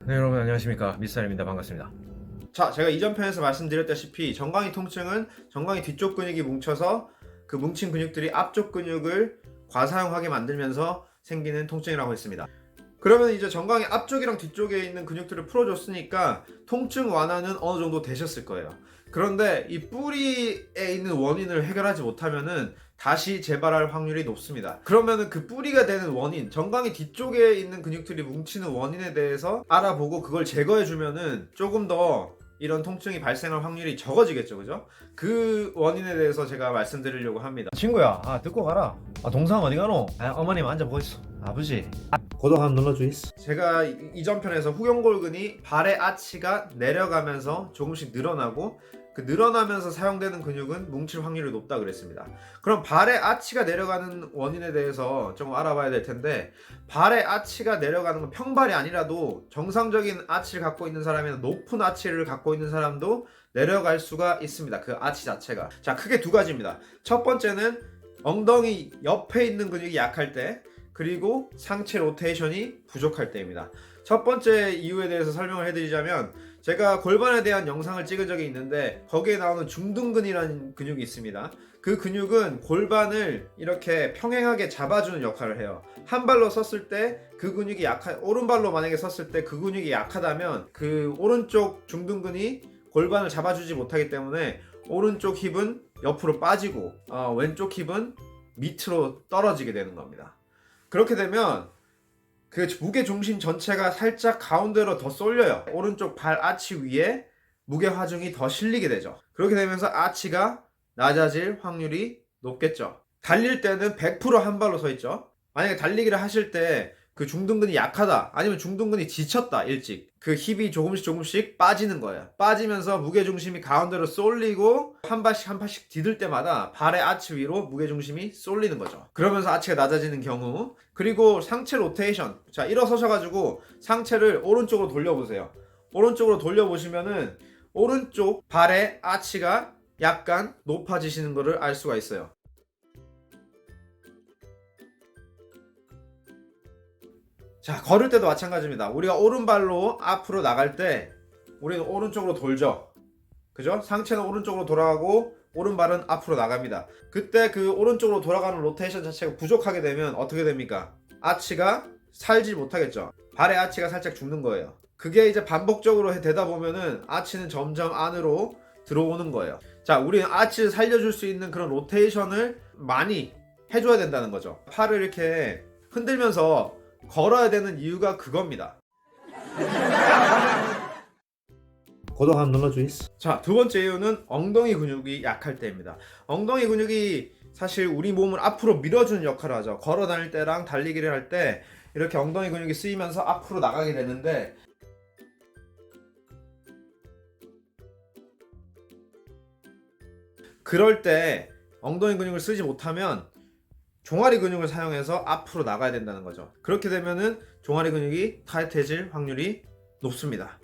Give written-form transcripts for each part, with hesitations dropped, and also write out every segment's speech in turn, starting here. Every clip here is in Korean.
네, 여러분 안녕하십니까, 미스터입니다. 반갑습니다. 자, 제가 이전 편에서 말씀드렸다시피 정강이 통증은 정강이 뒤쪽 근육이 뭉쳐서 그 뭉친 근육들이 앞쪽 근육을 과사용하게 만들면서 생기는 통증이라고 했습니다. 그러면 이제 정강이 앞쪽이랑 뒤쪽에 있는 근육들을 풀어줬으니까 통증 완화는 어느 정도 되셨을 거예요. 그런데 이 뿌리에 있는 원인을 해결하지 못하면은 다시 재발할 확률이 높습니다. 그러면은 그 뿌리가 되는 원인, 정강이 뒤쪽에 있는 근육들이 뭉치는 원인에 대해서 알아보고 그걸 제거해주면은 조금 더 이런 통증이 발생할 확률이 적어지겠죠, 그죠? 그 원인에 대해서 제가 말씀드리려고 합니다. 친구야, 듣고 가라. 동상 어디 가노? 어머님 앉아보고 있어. 아버지, 구독 한번 눌러주이소. 제가 이전 편에서 후경골근이 발의 아치가 내려가면서 조금씩 늘어나고 그 늘어나면서 사용되는 근육은 뭉칠 확률이 높다 그랬습니다. 그럼 발의 아치가 내려가는 원인에 대해서 좀 알아봐야 될 텐데, 발의 아치가 내려가는 건 평발이 아니라도 정상적인 아치를 갖고 있는 사람이나 높은 아치를 갖고 있는 사람도 내려갈 수가 있습니다. 그 아치 자체가. 자, 크게 두 가지입니다. 첫 번째는 엉덩이 옆에 있는 근육이 약할 때, 그리고 상체 로테이션이 부족할 때입니다. 첫 번째 이유에 대해서 설명을 해드리자면, 제가 골반에 대한 영상을 찍은 적이 있는데 거기에 나오는 중둔근이라는 근육이 있습니다. 그 근육은 골반을 이렇게 평행하게 잡아주는 역할을 해요. 한 발로 섰을 때 그 근육이 오른발로 만약에 섰을 때 그 근육이 약하다면 그 오른쪽 중둔근이 골반을 잡아주지 못하기 때문에 오른쪽 힙은 옆으로 빠지고 왼쪽 힙은 밑으로 떨어지게 되는 겁니다. 그렇게 되면 그 무게 중심 전체가 살짝 가운데로 더 쏠려요. 오른쪽 발 아치 위에 무게 하중이 더 실리게 되죠. 그렇게 되면서 아치가 낮아질 확률이 높겠죠. 달릴 때는 100% 한 발로 서 있죠. 만약에 달리기를 하실 때 그 중둔근이 약하다, 아니면 중둔근이 지쳤다, 일찍 그 힙이 조금씩 빠지는 거예요. 빠지면서 무게중심이 가운데로 쏠리고 한 발씩 한 발씩 디딜 때마다 발의 아치 위로 무게중심이 쏠리는 거죠. 그러면서 아치가 낮아지는 경우. 그리고 상체 로테이션, 자, 일어서셔가지고 상체를 오른쪽으로 돌려보세요. 오른쪽으로 돌려보시면은 오른쪽 발의 아치가 약간 높아지시는 것을 알 수가 있어요. 자, 걸을 때도 마찬가지입니다. 우리가 오른발로 앞으로 나갈 때 우리는 오른쪽으로 돌죠. 그죠? 상체는 오른쪽으로 돌아가고 오른발은 앞으로 나갑니다. 그때 그 오른쪽으로 돌아가는 로테이션 자체가 부족하게 되면 어떻게 됩니까? 아치가 살지 못하겠죠. 발의 아치가 살짝 죽는 거예요. 그게 이제 반복적으로 되다 보면은 아치는 점점 안으로 들어오는 거예요. 자, 우리는 아치를 살려줄 수 있는 그런 로테이션을 많이 해줘야 된다는 거죠. 팔을 이렇게 흔들면서 걸어야 되는 이유가 그겁니다. 구독 한번 눌러주이소. 자, 두 번째 이유는 엉덩이 근육이 약할 때입니다. 엉덩이 근육이 사실 우리 몸을 앞으로 밀어주는 역할을 하죠. 걸어 다닐 때랑 달리기를 할 때 이렇게 엉덩이 근육이 쓰이면서 앞으로 나가게 되는데, 그럴 때 엉덩이 근육을 쓰지 못하면 종아리 근육을 사용해서 앞으로 나가야 된다는 거죠. 그렇게 되면은 종아리 근육이 타이트해질 확률이 높습니다.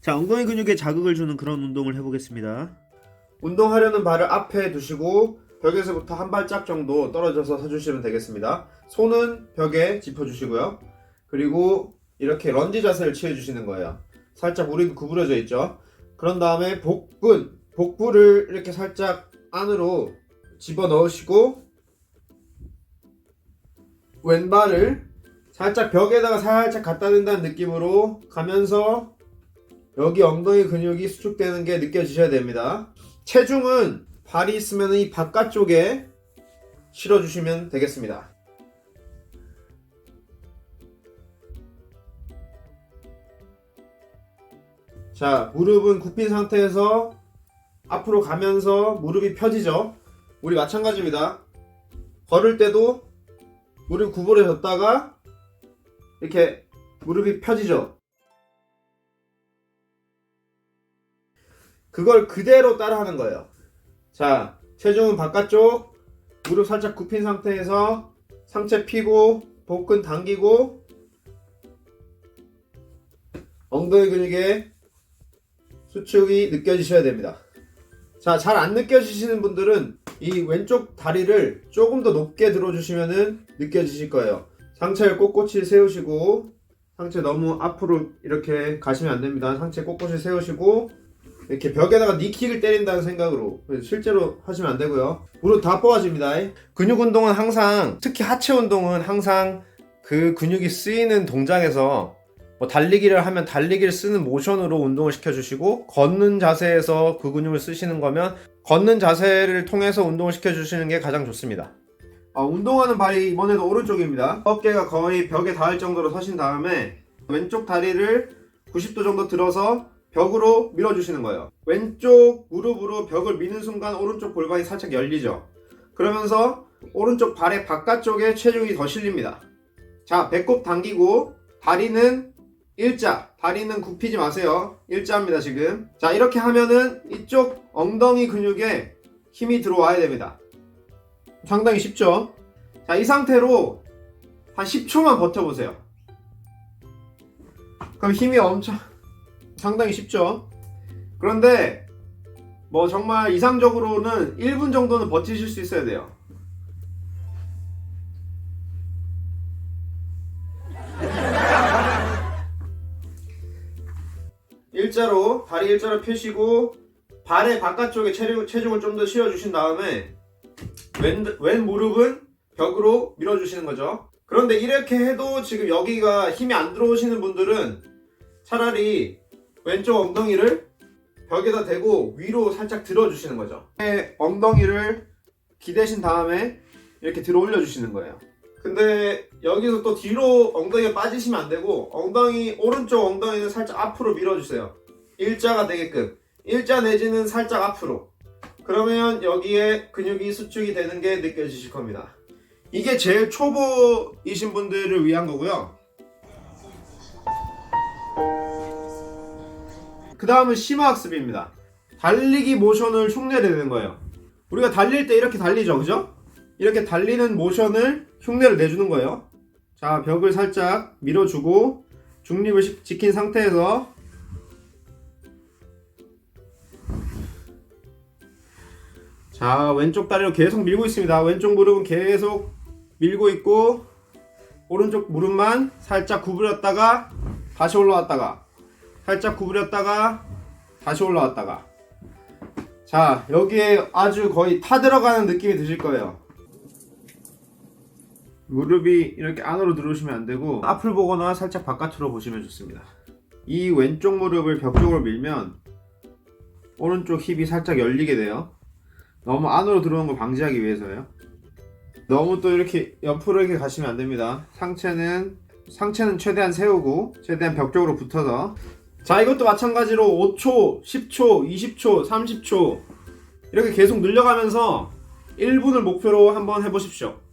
자, 엉덩이 근육에 자극을 주는 그런 운동을 해보겠습니다. 운동하려는 발을 앞에 두시고 벽에서부터 한 발짝 정도 떨어져서 서주시면 되겠습니다. 손은 벽에 짚어주시고요. 그리고 이렇게 런지 자세를 취해주시는 거예요. 살짝 무릎이 구부러져 있죠. 그런 다음에 복부를 이렇게 살짝 안으로 집어 넣으시고 왼발을 살짝 벽에다가 살짝 갖다 댄다는 느낌으로 가면서 여기 엉덩이 근육이 수축되는 게 느껴지셔야 됩니다. 체중은 발이 있으면 이 바깥쪽에 실어주시면 되겠습니다. 자, 무릎은 굽힌 상태에서 앞으로 가면서 무릎이 펴지죠. 우리 마찬가지입니다. 걸을 때도 무릎이 구부러졌다가 이렇게 무릎이 펴지죠. 그걸 그대로 따라 하는 거예요. 자, 체중은 바깥쪽, 무릎 살짝 굽힌 상태에서 상체 펴고 복근 당기고 엉덩이 근육에 수축이 느껴지셔야 됩니다. 자, 잘 안 느껴지시는 분들은 이 왼쪽 다리를 조금 더 높게 들어주시면은 느껴지실 거예요. 상체를 꼿꼿이 세우시고, 상체 너무 앞으로 이렇게 가시면 안 됩니다. 상체 꼿꼿이 세우시고, 이렇게 벽에다가 니킥을 때린다는 생각으로, 실제로 하시면 안 되고요. 무릎 다 뽑아집니다. 근육 운동은 항상, 특히 하체 운동은 항상 그 근육이 쓰이는 동작에서 뭐 달리기를 하면 달리기를 쓰는 모션으로 운동을 시켜주시고, 걷는 자세에서 그 근육을 쓰시는 거면 걷는 자세를 통해서 운동을 시켜주시는 게 가장 좋습니다. 운동하는 발이 이번에도 오른쪽입니다. 어깨가 거의 벽에 닿을 정도로 서신 다음에 왼쪽 다리를 90도 정도 들어서 벽으로 밀어주시는 거예요. 왼쪽 무릎으로 벽을 미는 순간 오른쪽 골반이 살짝 열리죠. 그러면서 오른쪽 발의 바깥쪽에 체중이 더 실립니다. 자, 배꼽 당기고 다리는 일자, 다리는 굽히지 마세요. 일자입니다 지금. 자, 이렇게 하면은 이쪽 엉덩이 근육에 힘이 들어와야 됩니다. 상당히 쉽죠? 자, 이 상태로 한 10초만 버텨보세요. 그럼 힘이 상당히 쉽죠? 그런데 뭐 정말 이상적으로는 1분 정도는 버티실 수 있어야 돼요. 일자로, 다리 일자로 펴시고 발의 바깥쪽에 체중을 좀 더 실어주신 다음에 왼 무릎은 벽으로 밀어주시는 거죠. 그런데 이렇게 해도 지금 여기가 힘이 안 들어오시는 분들은 차라리 왼쪽 엉덩이를 벽에다 대고 위로 살짝 들어주시는 거죠. 엉덩이를 기대신 다음에 이렇게 들어 올려주시는 거예요. 근데 여기서 또 뒤로 엉덩이가 빠지시면 안 되고, 오른쪽 엉덩이는 살짝 앞으로 밀어주세요. 일자가 되게끔. 일자 내지는 살짝 앞으로. 그러면 여기에 근육이 수축이 되는 게 느껴지실 겁니다. 이게 제일 초보이신 분들을 위한 거고요. 그 다음은 심화학습입니다. 달리기 모션을 흉내를 내는 거예요. 우리가 달릴 때 이렇게 달리죠, 그죠? 이렇게 달리는 모션을 흉내를 내주는 거예요. 자, 벽을 살짝 밀어주고 중립을 지킨 상태에서 자, 왼쪽 다리로 계속 밀고 있습니다. 왼쪽 무릎은 계속 밀고 있고 오른쪽 무릎만 살짝 구부렸다가 다시 올라왔다가 살짝 구부렸다가 다시 올라왔다가. 자, 여기에 아주 거의 타 들어가는 느낌이 드실 거예요. 무릎이 이렇게 안으로 들어오시면 안 되고 앞을 보거나 살짝 바깥으로 보시면 좋습니다. 이 왼쪽 무릎을 벽 쪽으로 밀면 오른쪽 힙이 살짝 열리게 돼요. 너무 안으로 들어오는 걸 방지하기 위해서요. 너무 또 이렇게 옆으로 이렇게 가시면 안 됩니다. 상체는 최대한 세우고 최대한 벽 쪽으로 붙어서. 자, 이것도 마찬가지로 5초, 10초, 20초, 30초 이렇게 계속 늘려가면서 1분을 목표로 한번 해보십시오.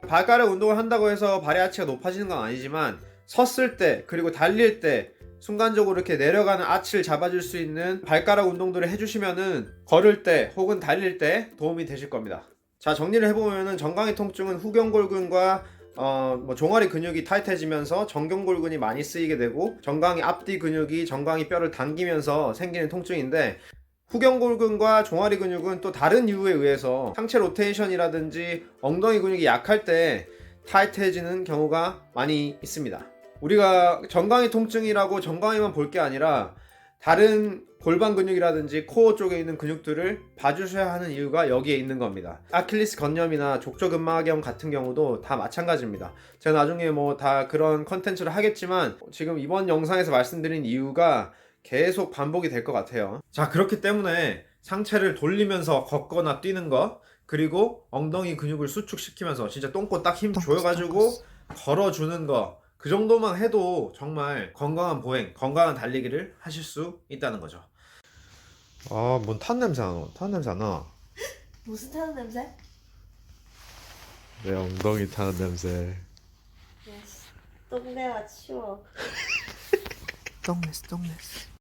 발가락 운동을 한다고 해서 발의 하체가 높아지는 건 아니지만 섰을 때 그리고 달릴 때 순간적으로 이렇게 내려가는 아치를 잡아줄 수 있는 발가락 운동들을 해주시면은 걸을 때 혹은 달릴 때 도움이 되실 겁니다. 자, 정리를 해보면은 정강이 통증은 후경골근과 종아리 근육이 타이트해지면서 정경골근이 많이 쓰이게 되고 정강이 앞뒤 근육이 정강이 뼈를 당기면서 생기는 통증인데, 후경골근과 종아리 근육은 또 다른 이유에 의해서 상체 로테이션이라든지 엉덩이 근육이 약할 때 타이트해지는 경우가 많이 있습니다. 우리가 정강이 통증이라고 정강이만 볼 게 아니라 다른 골반 근육이라든지 코어 쪽에 있는 근육들을 봐주셔야 하는 이유가 여기에 있는 겁니다. 아킬레스 건염이나 족저근막염 같은 경우도 다 마찬가지입니다. 제가 나중에 뭐 다 그런 컨텐츠를 하겠지만 지금 이번 영상에서 말씀드린 이유가 계속 반복이 될 것 같아요. 자, 그렇기 때문에 상체를 돌리면서 걷거나 뛰는 거, 그리고 엉덩이 근육을 수축시키면서 진짜 똥꼬 딱 힘 줘가지고 걸어주는 거, 그 정도만 해도 정말 건강한 보행, 건강한 달리기를 하실 수 있다는 거죠. 뭔 탄 냄새 안 나? 탄 냄새 안 나? 무슨 타는 냄새? 내 엉덩이 타는 냄새. 똥내가 치워. 똥냈어.